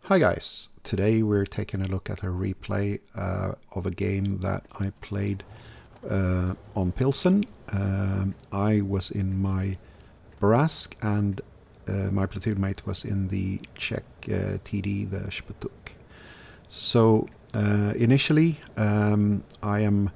Hi guys, today we're taking a look at a replay of a game that I played on Pilsen. I was in my Borrasque and my platoon mate was in the Czech TD, the Spatuk. So initially I am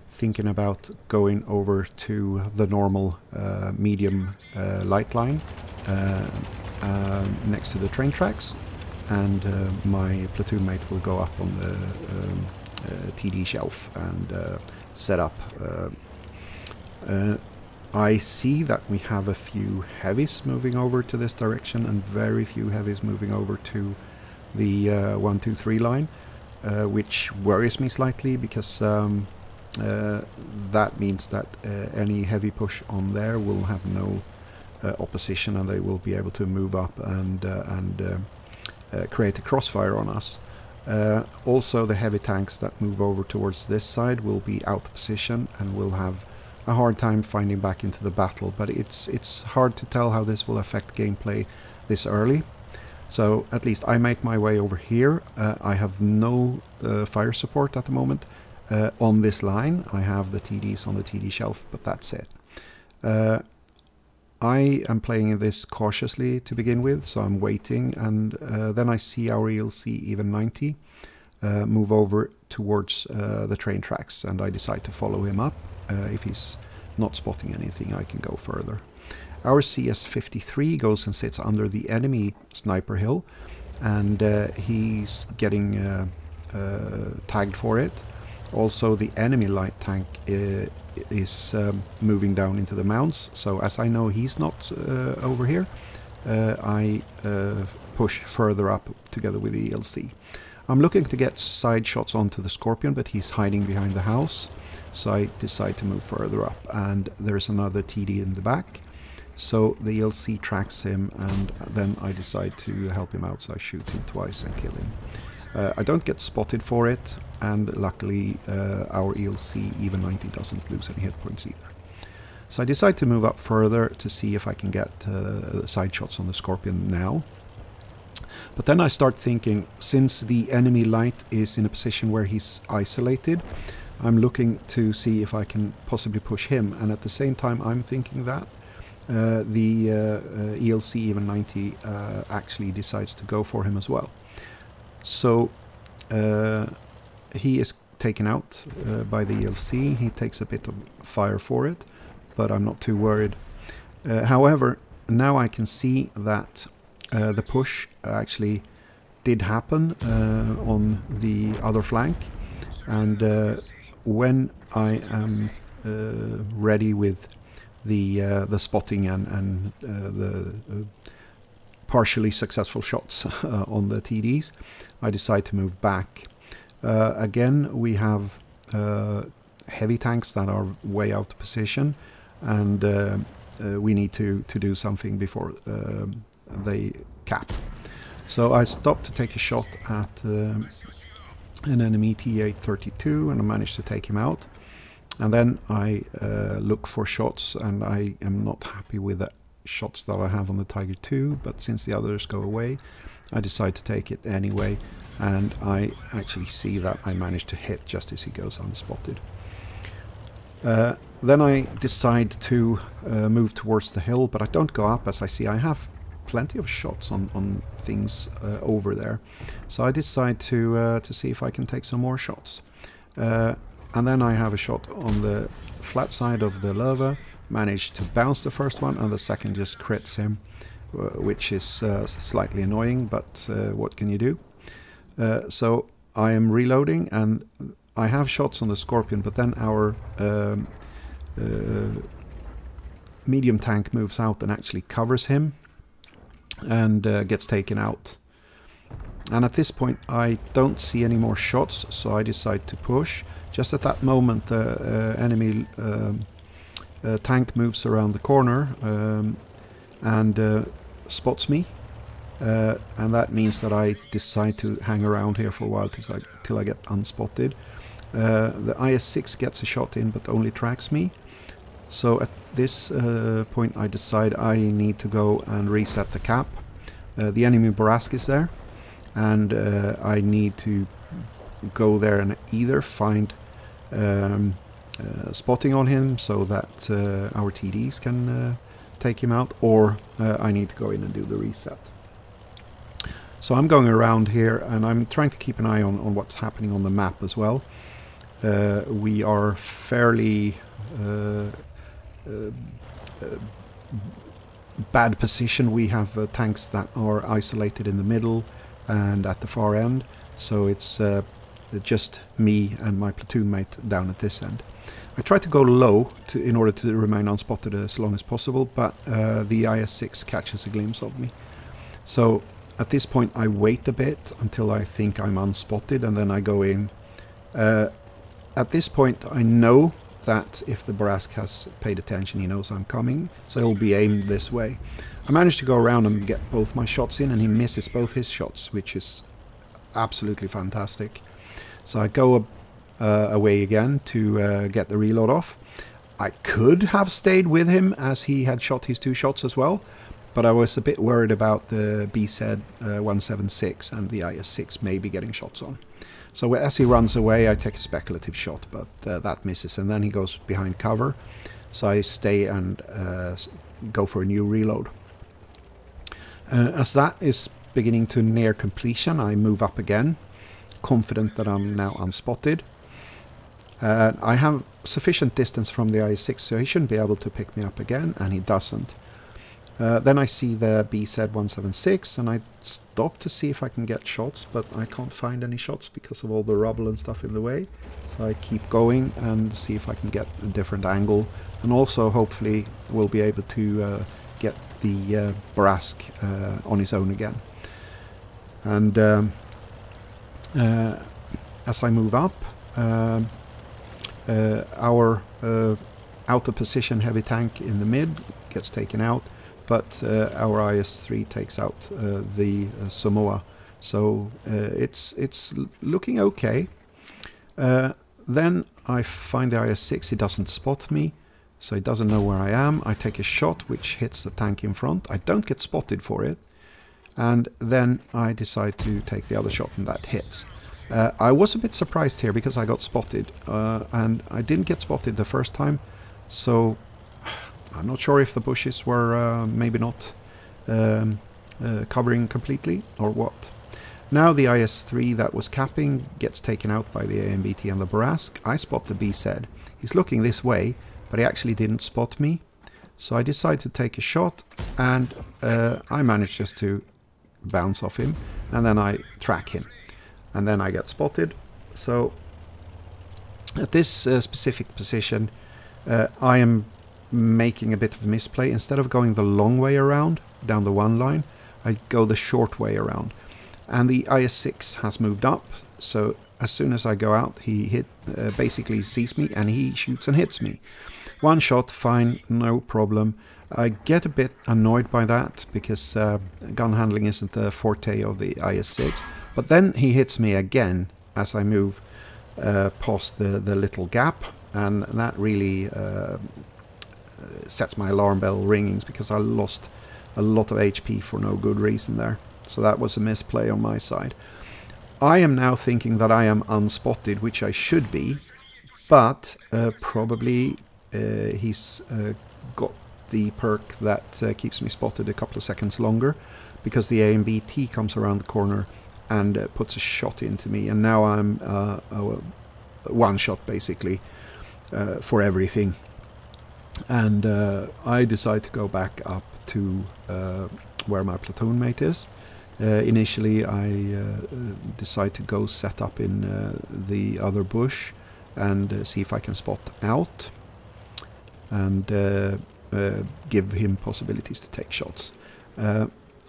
thinking about going over to the normal medium light line next to the train tracks, and my platoon mate will go up on the TD shelf and set up. I see that we have a few heavies moving over to this direction and very few heavies moving over to the 1, 2, 3 line, which worries me slightly because that means that any heavy push on there will have no opposition, and they will be able to move up and create a crossfire on us. Also, the heavy tanks that move over towards this side will be out of position and will have a hard time finding back into the battle, but it's hard to tell how this will affect gameplay this early. So at least I make my way over here. I have no fire support at the moment on this line. I have the TDs on the TD shelf, but that's it. I am playing this cautiously to begin with, so I'm waiting, and then I see our ELC even 90 move over towards the train tracks, and I decide to follow him up. If he's not spotting anything, I can go further. Our CS-53 goes and sits under the enemy sniper hill, and he's getting tagged for it. Also, the enemy light tank is moving down into the mounts, so as I know he's not over here, I push further up together with the ELC. I'm looking to get side shots onto the Scorpion, but he's hiding behind the house, so I decide to move further up, and there's another TD in the back, so the ELC tracks him, and then I decide to help him out, so I shoot him twice and kill him. I don't get spotted for it, and luckily our ELC even 90 doesn't lose any hit points either. So I decide to move up further to see if I can get side shots on the Scorpion now. But then I start thinking, since the enemy light is in a position where he's isolated, I'm looking to see if I can possibly push him, and at the same time I'm thinking that the ELC even 90 actually decides to go for him as well. So he is taken out by the ELC. He takes a bit of fire for it, but I'm not too worried. However, now I can see that the push actually did happen on the other flank, and when I am ready with the spotting and the partially successful shots on the TDs, I decide to move back. Again, we have heavy tanks that are way out of position, and we need to do something before they cap. So I stop to take a shot at an enemy T-832, and I manage to take him out. And then I look for shots, and I am not happy with the shots that I have on the Tiger II, but since the others go away, I decide to take it anyway, and I actually see that I manage to hit just as he goes unspotted. Then I decide to move towards the hill, but I don't go up, as I see I have plenty of shots on things over there. So I decide to see if I can take some more shots. And then I have a shot on the flat side of the lava, manage to bounce the first one, and the second just crits him, which is slightly annoying, but what can you do? So I am reloading, and I have shots on the Scorpion, but then our medium tank moves out and actually covers him and gets taken out. And at this point I don't see any more shots, so I decide to push. Just at that moment the enemy tank moves around the corner and spots me, and that means that I decide to hang around here for a while till I get unspotted. The IS-6 gets a shot in but only tracks me, so at this point I decide I need to go and reset the cap. The enemy Borrasque is there, and I need to go there and either find spotting on him so that our TDs can take him out, or I need to go in and do the reset. So I'm going around here and I'm trying to keep an eye on what's happening on the map as well. We are fairly bad position. We have tanks that are isolated in the middle and at the far end, so it's just me and my platoon mate down at this end. I try to go low in order to remain unspotted as long as possible, but the IS-6 catches a glimpse of me. So at this point I wait a bit until I think I'm unspotted, and then I go in. At this point I know that if the Borrasque has paid attention, he knows I'm coming, so he'll be aimed this way. I managed to go around and get both my shots in, and he misses both his shots, which is absolutely fantastic. So I go away again to get the reload off. I could have stayed with him as he had shot his 2 shots as well, but I was a bit worried about the BZ 176 and the IS-6 maybe getting shots on. So as he runs away, I take a speculative shot, but that misses, and then he goes behind cover. So I stay and go for a new reload. As that is beginning to near completion, I move up again, confident that I'm now unspotted. I have sufficient distance from the IS-6, so he shouldn't be able to pick me up again, and he doesn't. Then I see the BZ 176, and I stop to see if I can get shots, but I can't find any shots because of all the rubble and stuff in the way. So I keep going and see if I can get a different angle, and also hopefully we'll be able to get the Borrasque on his own again. And as I move up, our out of position heavy tank in the mid gets taken out, but our IS-3 takes out the Samoa, so it's looking okay. Then I find the IS-6. He doesn't spot me, so he doesn't know where I am. I take a shot which hits the tank in front. I don't get spotted for it, and then I decide to take the other shot, and that hits. I was a bit surprised here because I got spotted, and I didn't get spotted the first time, so I'm not sure if the bushes were maybe not covering completely or what. Now the IS-3 that was capping gets taken out by the AMBT and the Borrasque. I spot the BZ. He's looking this way, but he actually didn't spot me. So I decide to take a shot, and I manage just to bounce off him, and then I track him. And then I get spotted. So at this specific position, I am making a bit of a misplay. Instead of going the long way around down the one line, I go the short way around. And the IS-6 has moved up, so as soon as I go out, he basically sees me and he shoots and hits me. One shot, fine, no problem. I get a bit annoyed by that because gun handling isn't the forte of the IS-6. But then he hits me again as I move past the little gap, and that really sets my alarm bell ringing because I lost a lot of HP for no good reason there. So that was a misplay on my side. I am now thinking that I am unspotted, which I should be, but probably he's got the perk that keeps me spotted a couple of seconds longer, because the AMBT comes around the corner and puts a shot into me, and now I'm one shot basically for everything. And I decide to go back up to where my platoon mate is. Initially I decide to go set up in the other bush and see if I can spot out and give him possibilities to take shots.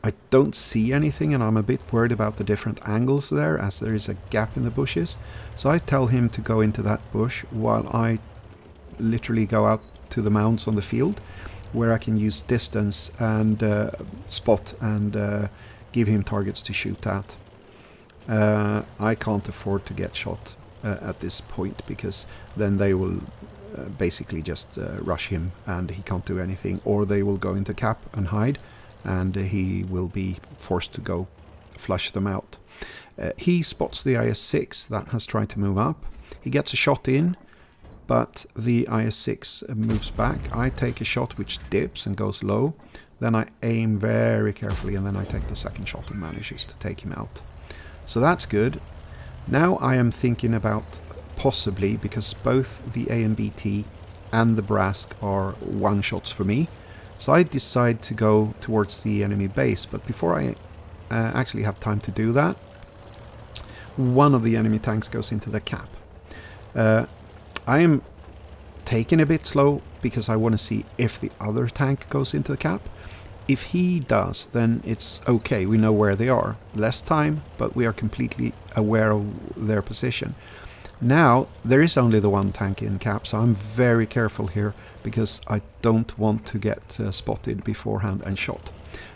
I don't see anything, and I'm a bit worried about the different angles there, as there is a gap in the bushes. So I tell him to go into that bush while I literally go out to the mounds on the field, where I can use distance and spot and give him targets to shoot at. I can't afford to get shot at this point, because then they will basically just rush him and he can't do anything, or they will go into cap and hide, and he will be forced to go flush them out. He spots the IS-6 that has tried to move up. He gets a shot in, but the IS-6 moves back. I take a shot which dips and goes low. Then I aim very carefully, and then I take the second shot and manages to take him out. So that's good. Now I am thinking about possibly, because both the AMBT and the Borrasque are one-shots for me, so I decide to go towards the enemy base. But before I actually have time to do that, one of the enemy tanks goes into the cap. I am taking a bit slow because I want to see if the other tank goes into the cap. If he does, then it's okay, we know where they are. Less time, but we are completely aware of their position. Now, there is only the one tank in cap, so I'm very careful here, because I don't want to get spotted beforehand and shot.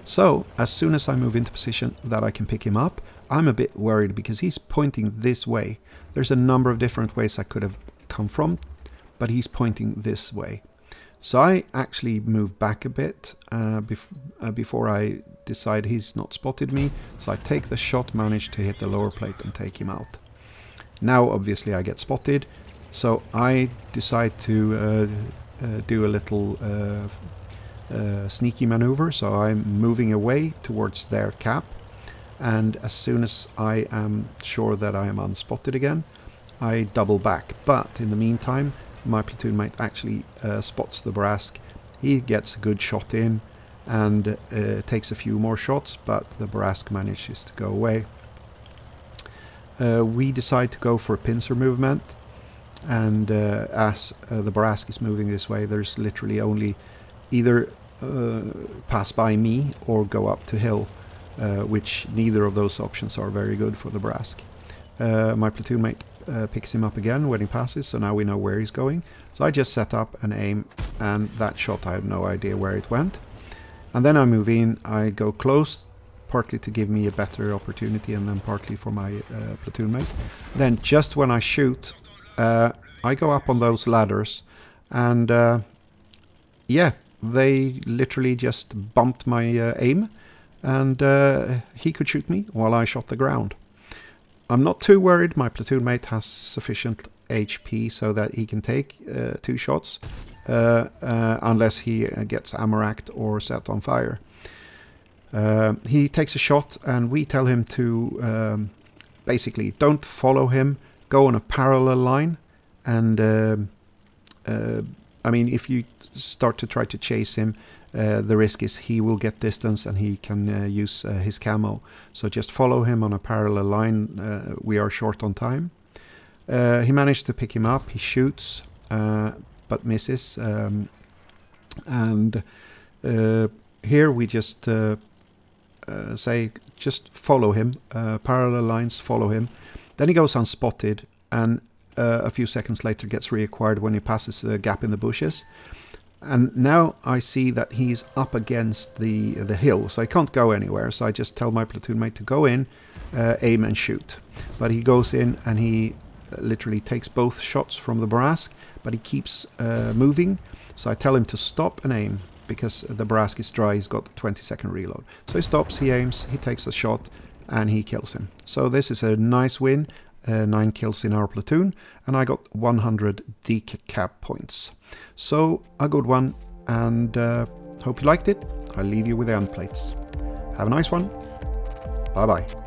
So, as soon as I move into position that I can pick him up, I'm a bit worried because he's pointing this way. There's a number of different ways I could have come from, but he's pointing this way. So I actually move back a bit before I decide he's not spotted me. So I take the shot, manage to hit the lower plate and take him out. Now obviously I get spotted, so I decide to do a little sneaky maneuver. So I'm moving away towards their cap, and as soon as I am sure that I am unspotted again, I double back. But in the meantime, my platoon mate actually spots the Borrasque. He gets a good shot in and takes a few more shots, but the Borrasque manages to go away. We decide to go for a pincer movement, and as the Borrasque is moving this way, there's literally only either pass by me or go up to hill, which neither of those options are very good for the Borrasque. My platoon mate picks him up again when he passes, so now we know where he's going. So I just set up and aim, and that shot I have no idea where it went. And then I move in, I go close, partly to give me a better opportunity and then partly for my platoon mate. Then just when I shoot, I go up on those ladders, and yeah, they literally just bumped my aim, and he could shoot me while I shot the ground. I'm not too worried. My platoon mate has sufficient HP so that he can take 2 shots, unless he gets ammo-racked or set on fire. He takes a shot, and we tell him to basically don't follow him, go on a parallel line, and I mean, if you start to try to chase him, the risk is he will get distance and he can use his camo. So just follow him on a parallel line. We are short on time. He managed to pick him up. He shoots, but misses. And here we just say, just follow him. Parallel lines, follow him. Then he goes unspotted, and a few seconds later gets reacquired when he passes a gap in the bushes. And now I see that he's up against the hill, so I can't go anywhere. So I just tell my platoon mate to go in, aim and shoot. But he goes in and he literally takes both shots from the Borrasque, but he keeps moving. So I tell him to stop and aim, because the Borrasque is dry, he's got a 20-second reload. So he stops, he aims, he takes a shot, and he kills him. So this is a nice win. 9 kills in our platoon, and I got 100 decap points. So a good one, and hope you liked it. I'll leave you with the end plates. Have a nice one. Bye bye.